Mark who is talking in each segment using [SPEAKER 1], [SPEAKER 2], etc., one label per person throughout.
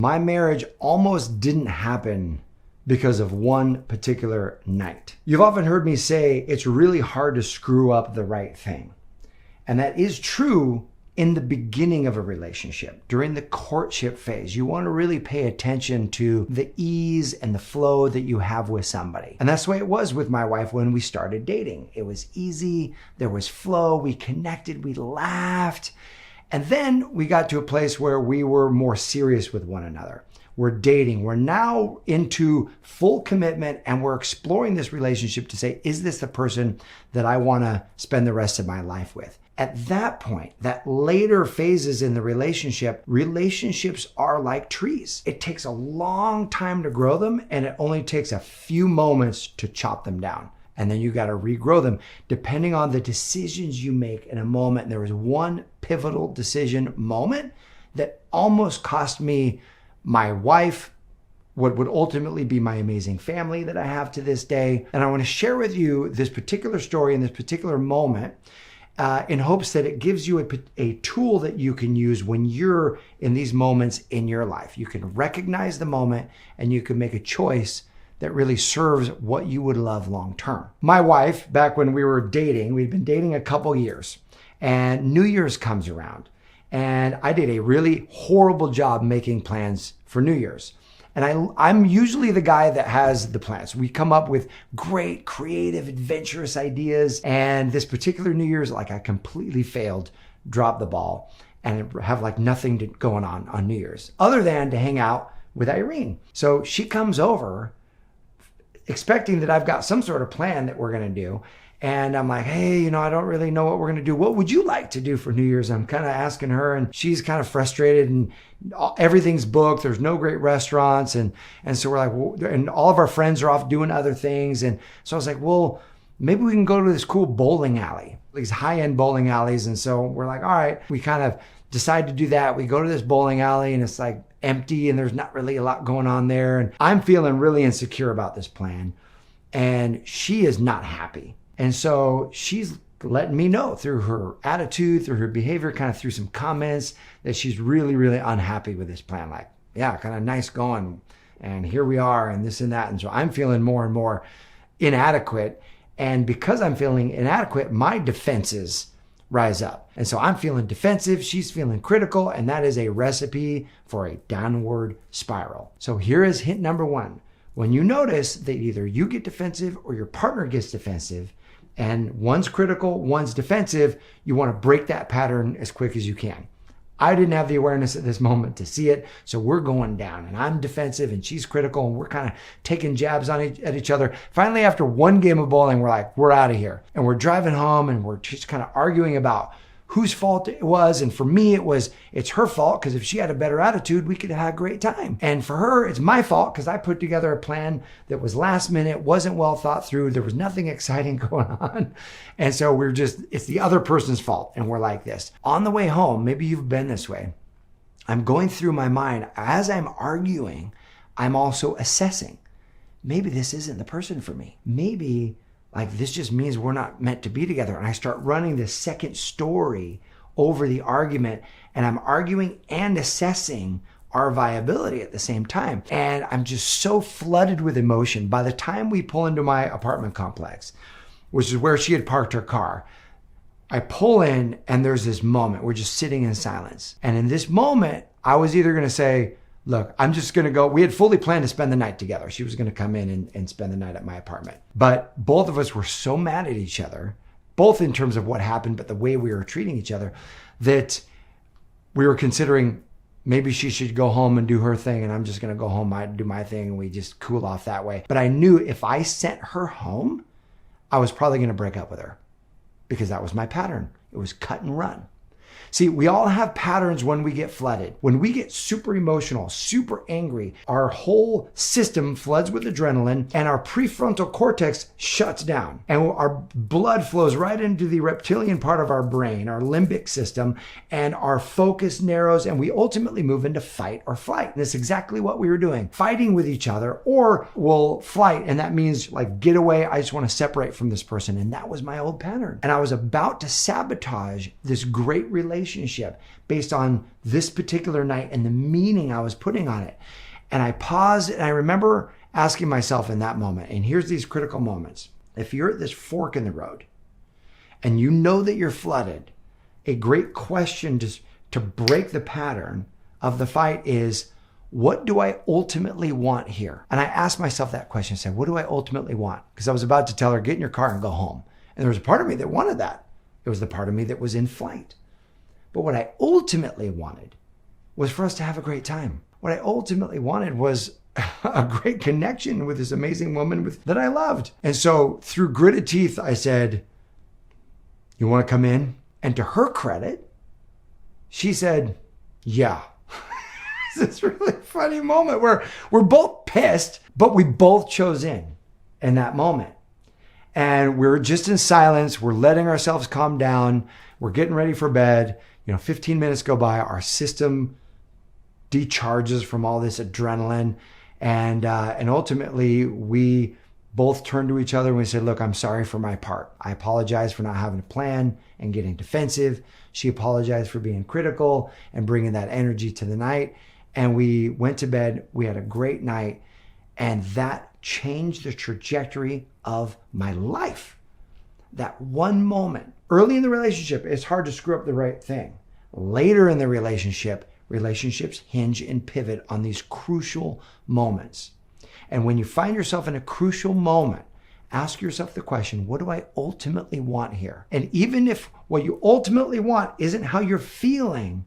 [SPEAKER 1] My marriage almost didn't happen because of one particular night. You've often heard me say it's really hard to screw up the right thing. And that is true in the beginning of a relationship, during the courtship phase. You want to really pay attention to the ease and the flow that you have with somebody. And that's the way it was with my wife when we started dating. It was easy, there was flow, we connected, we laughed. And then we got to a place where we were more serious with one another. We're dating, we're now into full commitment, and we're exploring this relationship to say, is this the person that I want to spend the rest of my life with? At that point, that later phases in the relationship, relationships are like trees. It takes a long time to grow them, and it only takes a few moments to chop them down. And then you got to regrow them depending on the decisions you make in a moment. And there was one pivotal decision moment that almost cost me my wife, what would ultimately be my amazing family that I have to this day. And I want to share with you this particular story in this particular moment in hopes that it gives you a tool that you can use when you're in these moments in your life. You can recognize the moment and you can make a choice that really serves what you would love long term. My wife, back when we were dating, we'd been dating a couple years, and New Year's comes around. And I did a really horrible job making plans for New Year's. And I'm usually the guy that has the plans. We come up with great, creative, adventurous ideas. And this particular New Year's, like, I completely failed, dropped the ball, and have like nothing going on New Year's other than to hang out with Irene. So she comes over expecting that I've got some sort of plan that we're going to do. And I'm like, hey, I don't really know what we're going to do. What would you like to do for New Year's? I'm kind of asking her, and she's kind of frustrated, and everything's booked. There's no great restaurants. And so we're like, well, and all of our friends are off doing other things. And so I was like, well, maybe we can go to this cool bowling alley, these high-end bowling alleys. And so we're like, all right, we kind of decide to do that. We go to this bowling alley, and it's like empty, and there's not really a lot going on there. And I'm feeling really insecure about this plan. And she is not happy. And so she's letting me know through her attitude, through her behavior, kind of through some comments, that she's really, really unhappy with this plan. Like, yeah, kind of nice going, and here we are, and this and that. And so I'm feeling more and more inadequate. And because I'm feeling inadequate, my defenses rise up. And so I'm feeling defensive, she's feeling critical, and that is a recipe for a downward spiral. So here is hint number one. When you notice that either you get defensive or your partner gets defensive, and one's critical, one's defensive, you want to break that pattern as quick as you can. I didn't have the awareness at this moment to see it, so we're going down, and I'm defensive and she's critical, and we're kind of taking jabs at each other. Finally, after one game of bowling, we're like, we're out of here. And we're driving home, and we're just kind of arguing about whose fault it was. And for me, it's her fault, because if she had a better attitude, we could have had a great time. And for her, it's my fault, because I put together a plan that was last minute, wasn't well thought through. There was nothing exciting going on. And so it's the other person's fault. And we're like this. On the way home, maybe you've been this way. I'm going through my mind. As I'm arguing, I'm also assessing. Maybe this isn't the person for me. Maybe this just means we're not meant to be together. And I start running this second story over the argument, and I'm arguing and assessing our viability at the same time. And I'm just so flooded with emotion. By the time we pull into my apartment complex, which is where she had parked her car, I pull in, and there's this moment. We're just sitting in silence. And in this moment, I was either going to say, look, I'm just going to go. We had fully planned to spend the night together. She was going to come in and spend the night at my apartment. But both of us were so mad at each other, both in terms of what happened, but the way we were treating each other, that we were considering maybe she should go home and do her thing, and I'm just going to go home, do my thing, and we just cool off that way. But I knew if I sent her home, I was probably going to break up with her, because that was my pattern. It was cut and run. See, we all have patterns when we get flooded. When we get super emotional, super angry, our whole system floods with adrenaline, and our prefrontal cortex shuts down. And our blood flows right into the reptilian part of our brain, our limbic system, and our focus narrows, and we ultimately move into fight or flight. And that's exactly what we were doing. Fighting with each other, or we'll flight, and that means like, get away, I just want to separate from this person. And that was my old pattern. And I was about to sabotage this great relationship relationship based on this particular night and the meaning I was putting on it. And I paused and I remember asking myself in that moment, and here's these critical moments. If you're at this fork in the road and you know that you're flooded, a great question to break the pattern of the fight is, what do I ultimately want here? And I asked myself that question. I said, what do I ultimately want? Because I was about to tell her, get in your car and go home. And there was a part of me that wanted that. It was the part of me that was in flight. But what I ultimately wanted was for us to have a great time. What I ultimately wanted was a great connection with this amazing woman that I loved. And so through gritted teeth, I said, you want to come in? And to her credit, she said, yeah. It's this really funny moment where we're both pissed, but we both chose in that moment. And we're just in silence. We're letting ourselves calm down. We're getting ready for bed. 15 minutes go by. Our system decharges from all this adrenaline. And ultimately, we both turned to each other and we said, look, I'm sorry for my part. I apologize for not having a plan and getting defensive. She apologized for being critical and bringing that energy to the night. And we went to bed. We had a great night. And that changed the trajectory of my life. That one moment. Early in the relationship, it's hard to screw up the right thing. Later in the relationship, relationships hinge and pivot on these crucial moments. And when you find yourself in a crucial moment, ask yourself the question, what do I ultimately want here? And even if what you ultimately want isn't how you're feeling,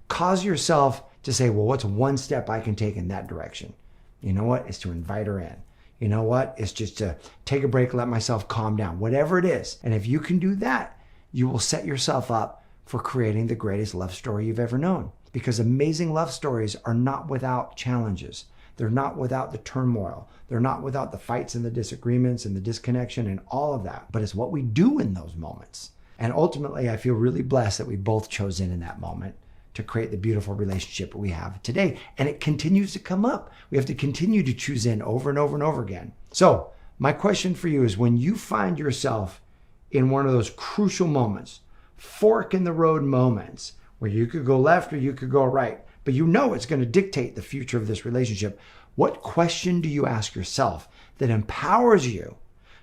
[SPEAKER 1] cause yourself to say, well, what's one step I can take in that direction? You know what? It's to invite her in. You know what? It's just to take a break, let myself calm down, whatever it is. And if you can do that, you will set yourself up for creating the greatest love story you've ever known. Because amazing love stories are not without challenges. They're not without the turmoil. They're not without the fights and the disagreements and the disconnection and all of that. But it's what we do in those moments. And ultimately, I feel really blessed that we both chose in that moment to create the beautiful relationship we have today. And it continues to come up. We have to continue to choose in over and over and over again. So my question for you is, when you find yourself in one of those crucial moments, fork in the road moments, where you could go left or you could go right, but you know it's going to dictate the future of this relationship, what question do you ask yourself that empowers you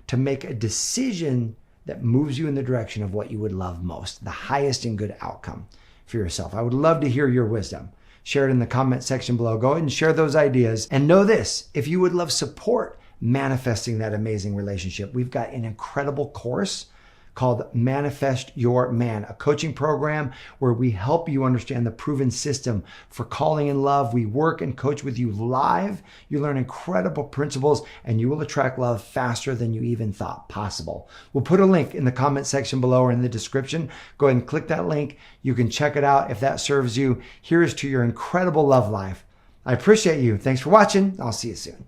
[SPEAKER 1] to make a decision that moves you in the direction of what you would love most, the highest and good outcome for yourself? I would love to hear your wisdom. Share it in the comment section below. Go ahead and share those ideas. And know this, if you would love support manifesting that amazing relationship, we've got an incredible course called Manifest Your Man, a coaching program where we help you understand the proven system for calling in love. We work and coach with you live. You learn incredible principles and you will attract love faster than you even thought possible. We'll put a link in the comment section below or in the description. Go ahead and click that link. You can check it out if that serves you. Here's to your incredible love life. I appreciate you. Thanks for watching. I'll see you soon.